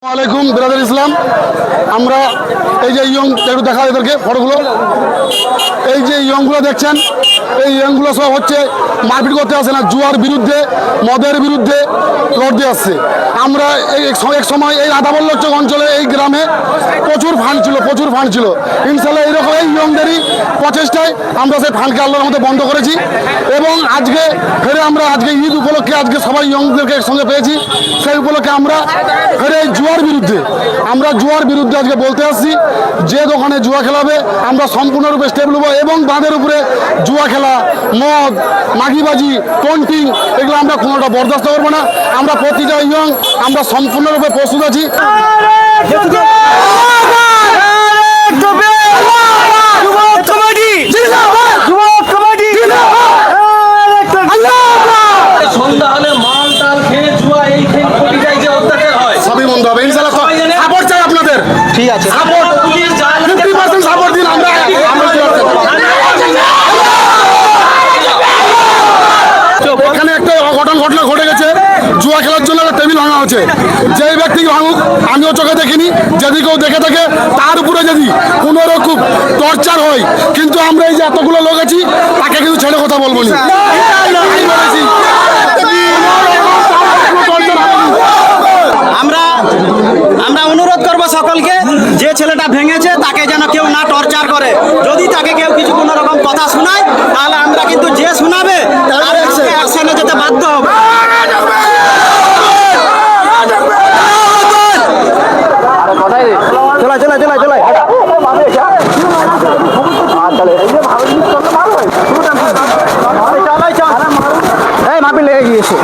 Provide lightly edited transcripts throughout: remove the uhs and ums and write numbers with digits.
আলাইকুম ব্রাদার ইসলাম। আমরা এই যে ইয়ং একটু দেখা এদেরকে ফটোগুলো, এই যে ইয়ংগুলো দেখছেন, এই ইয়ংগুলো সব হচ্ছে মারপিট করতে আসে না, জুয়ার বিরুদ্ধে, মদের বিরুদ্ধে লড়তে আসছে। আমরা এক সময় এই রাধাবল্লভ অঞ্চলে এই গ্রামে প্রচুর ফান্ড ছিল। ইনশাল্লাহ এইরকম এই ইয়ংদেরই প্রচেষ্টায় আমরা সেই ফান্ডকে আল্লাহর মধ্যে বন্ধ করেছি এবং আজকে ফেরে আমরা ঈদ উপলক্ষে আজকে সবাই ইয়ংদেরকে একসঙ্গে পেয়েছি। সেই উপলক্ষে আমরা ফেরে এই জুয়ার বিরুদ্ধে আজকে বলতে আসছি, যে দোকানে জুয়া খেলাবে আমরা সম্পূর্ণরূপে স্টেপ নেব এবং বাঁধের উপরে জুয়া খেলা, মদ, মাগিবাজি, টন্টিং এগুলো আমরা কোনোটা বরদাস্ত করবো না। আমরা প্রতিটা ইয়ং আমরা সম্পূর্ণরূপে প্রস্তুত আছি। সন্ধ্যা হলে মাল টাল খেয়ে জুয়া এই খেয়ে যে অত্যাচার হয় সবই বন্ধ হবে ইনশাআল্লাহ। সাপোর্ট চাই আপনাদের, ঠিক আছে। সাপোর্ট 50% সাপোর্ট দিন। আমরা এখানে একটা ঘটনা ঘটে গেছে, জুয়া খেলার জন্য একটা টেবিল ভাঙা হচ্ছে। যেই ব্যক্তিকে ভাঙুক, আমিও চোখে দেখিনি, যদি কেউ দেখে থাকে তার উপরে যদি কোনো রকম টর্চার হয়, কিন্তু আমরা এই যে এতগুলো লোক আছি তাকে কিন্তু ছেড়ে কথা বলবো না। আমি বলেছি আমরা অনুরোধ করব সকলকে, যে ছেলেটা ভেঙেছে তাকে যেন কেউ না টর্চার করে। যদি তাকে কেউ কিছু কোনো রকম কথা শোনায়, তাহলে আমরা কিন্তু যে শোনাবে তার অ্যাকশনে যেতে বাধ্য হবে। মাপি লেগে গিয়েছে।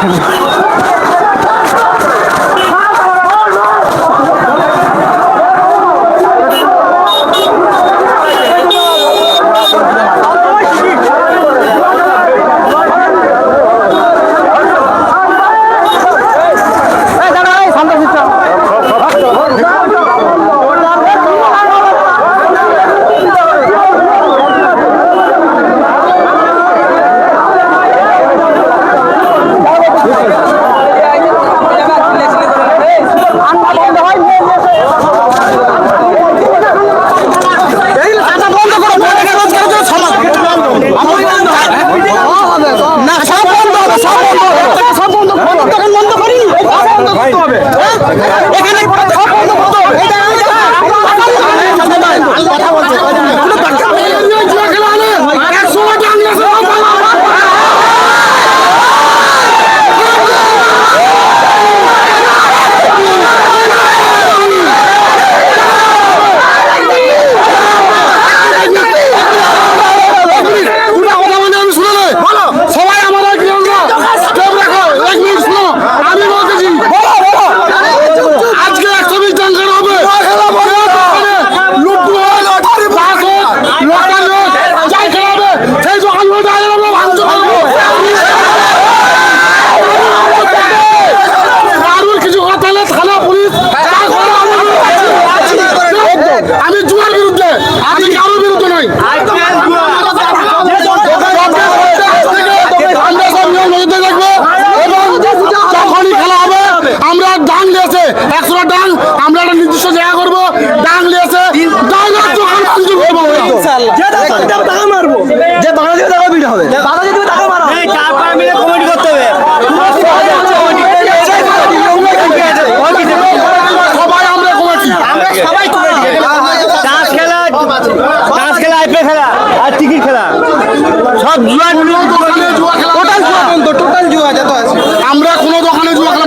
আমরা কোনো দোকানে জুয়া খেলা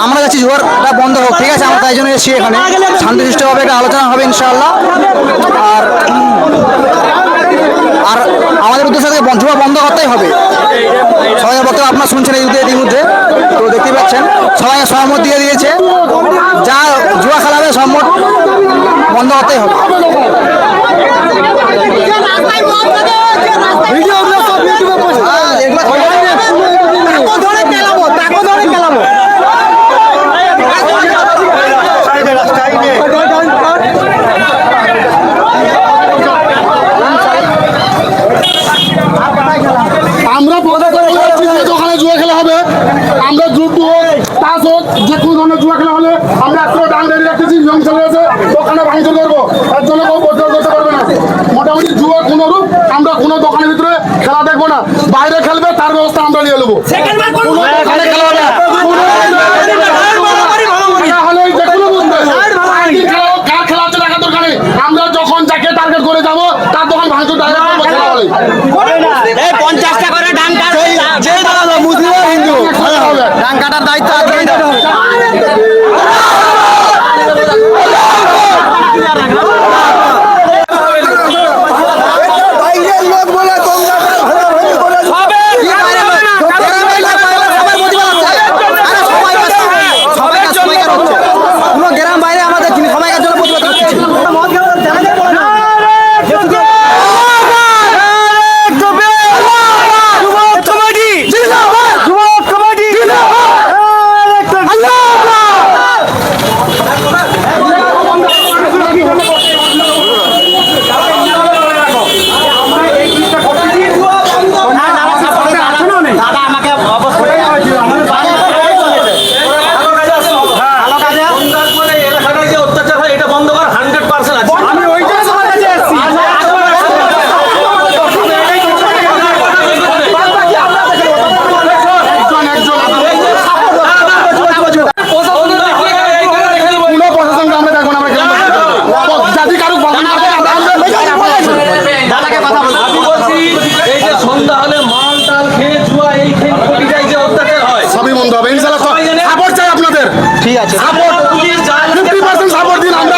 আমরা যাচ্ছি জুয়ারটা বন্ধ হোক, ঠিক আছে? আমরা তাই জন্য এসেছি এখানে, শান্তিশিষ্টভাবে একটা আলোচনা হবে ইনশাআল্লাহ। আর আমাদের উদ্দেশ্যে জুয়া বন্ধ করতেই হবে। সবাই বক্তব্য আপনারা শুনছেন ইতিমধ্যে, তো দেখতে পাচ্ছেন সবাই সহমত দিয়ে দিয়েছে, যা জুয়া খেলাবে সম্মত বন্ধ করতেই হবে। রাখবো না, বাইরে খেলবে তার ব্যবস্থা আমরা নিয়ে নেবো। কোনো এখানে খেলা হবে না। কোনো খেলা হলেই যে কোনো বুঝবে। একদিন খেলা হোক, কার খেলা হচ্ছে দেখার দরকার নেই। আমরা যখন যাকে টার্গেট করে যাবো তার দোকান ভাঙচুর টার্গেট করবো খেলা হলে। 50টা করে ডাং কাটা, যে দাদা মুসলিম আর হিন্দু খেলা হবে। ডাং কাটার দায়িত্ব আজকেই দেবে। গ্রাম বাইরে আমাদের সবাইকার জন্য প্রতিবাদ করছি। ঠিক আছে, সাপোর্ট 50% সাপোর্ট দিন। আমরা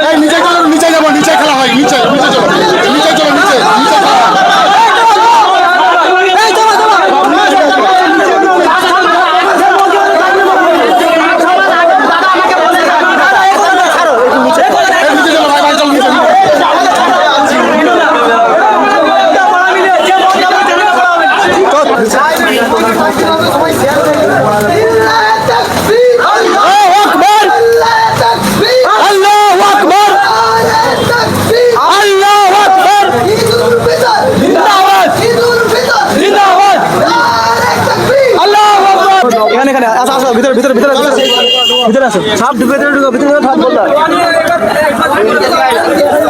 এই নিচে চলো, নিচে যাবো, নিচে খেলা হয়, নিচে নিচে চলো, নিচে চলো, নিচে নিচে খেলা হয়।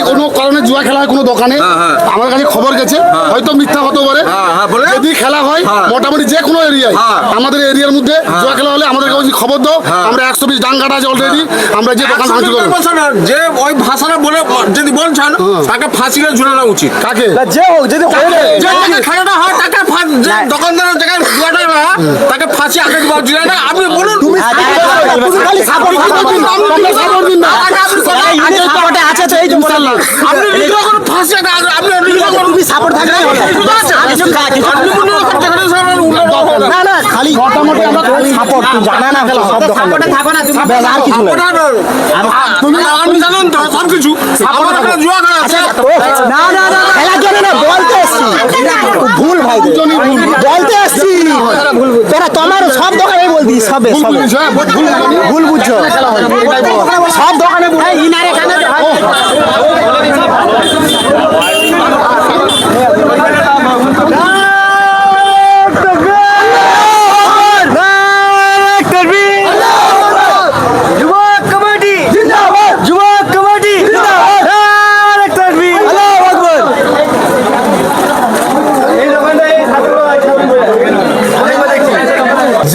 কোনো কারণে জুয়া খেলা হয় কোনো দোকানে, আমার কাছে খবর গেছে, হয়তো মিথ্যা হতে পারে। যদি খেলা হয় মোটামুটি যে কোনো এরিয়ায়, আমাদের এরিয়ার মধ্যে জুয়া খেলা হলে আমাদেরকে খবর দাও। আমরা 120 ডাং কাটা আছে অলরেডি, আমরা যে দোকান ভাঙচুর করবো। যে ওই ভাষাটা বলে যদি বলছেন তাকে ফাঁসিতে ঝুলানো উচিত। কাকে যে হোক যদি খেলাটা হয় তাকে দোকানদারের জায়গায় জুয়াটা না, তাকে ফাঁসি আগে ঝুলায় না। আপনি বলুন আছে তো এই যে আপনি ফাঁসি তুমি সাপোর্ট থাকলেই হলো। না না খালি মোটামুটি আমরা সাপোর্ট জানা না খেলা সব দোকানে থাকো না তুমি আর কিছু না। তুমি আমি জানেন তো সব কিছু আপনারা জুয়া খেলা আছে। না না না খেলা জানে না, বলতে আসছি ভুল ভাই, বলতে আসছি তোরা তোমার সব দোকানে বলতি সবে ভুল বুঝছো, সব দোকানে ইনারে কানে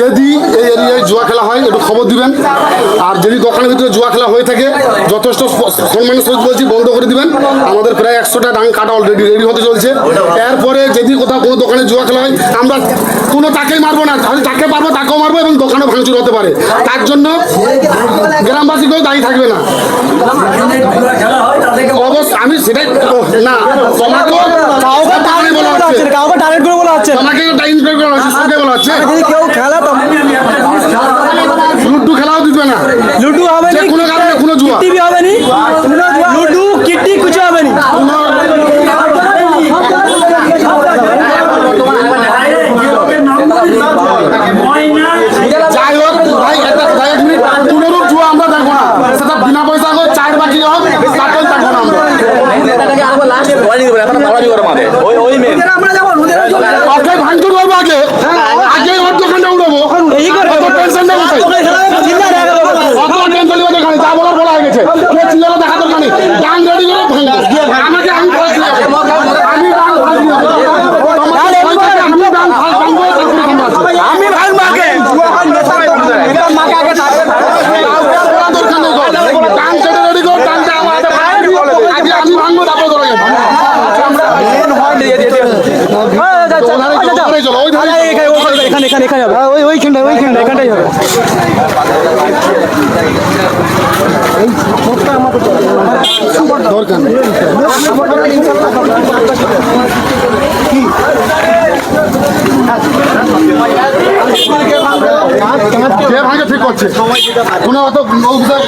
যদি এই এরিয়ায় জুয়া খেলা হয় একটু খবর দিবেন। আর যদি দোকানের ভিতরে জুয়া খেলা হয়ে থাকে যথেষ্ট সম্মানের সহিত বলছি বন্ধ করে দিবেন। আমাদের প্রায় 100টা ডাং কাটা অলরেডি রেডি হতে চলছে। এরপরে যদি কোথাও কোনো দোকানে জুয়া খেলা হয় আমরা কোনো তাকেই মারবো না, যাকে পারবো তাকেও মারবো এবং দোকানে ভাঙচুর হতে পারে। তার জন্য গ্রামবাসী কেউ দায়ী থাকবে না। অবশ্য আমি সেটাই না, তোমাকেও কাউকে টার্গেট বলা হচ্ছে, কাউকে টার্গেট করে বলা হচ্ছে, তোমাকে টাইম করা হচ্ছে, সবকে বলা হচ্ছে যদি কেউ খেলা তো লুডু খেলাও দিবে না, লুডু হবে যে না, কোনো কারণে কোনো জুয়া টিভি হবে না, লুডু কিটি কিছু হবে না। যাই হোক ভাই, একটা এক মিনিট, পুনরূপ জুয়া আমরা দেখবো না, সেটা বিনা পয়সা হোক, চায়ের বাকি হোক, তাকেও দেখবো না আমরা। ওকে ভাঙচুর করবো আগে, আগে ওর দোকানটা উড়াবো, টেনশন নেই, অত টেনশন নেই, যা বলার বলা হয়ে গেছে। আছে কে চিল্লালে দেখা দরকার নেই ডাং রেডি করে ভাঙবে আমাকে আমি ফাঁস দিয়ে যাবো। আমি ডাং ফাঁস দিয়ে যাবো। তোমাদের ভয় থাকে, আমি ডাং ফাঁস ভাঙবো তারপরে তোমরা আছো। আমি ভাই মাকে বলার দরকার নেই গো। ডাং কেটে রেডি করো ডাংটা আমার হাতে ভাঙবি। আগে আমি ভাঙবো তারপরে তোরা যাবে ওখানে চলো ওই ধারে এখানে হবে এখানটাই হবে দরকার নেই কে ভাঙে ঠিক করছে কোনো অত অফিসার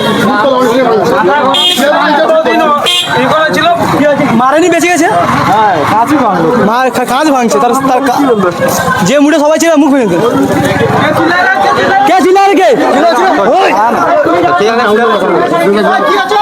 মারেনি বেঁচে গেছে কাজ ভাঙছে তার যে মুড়ে সবাই ছিল মুখ ভেঙে কে ছিল আর কে কি আছে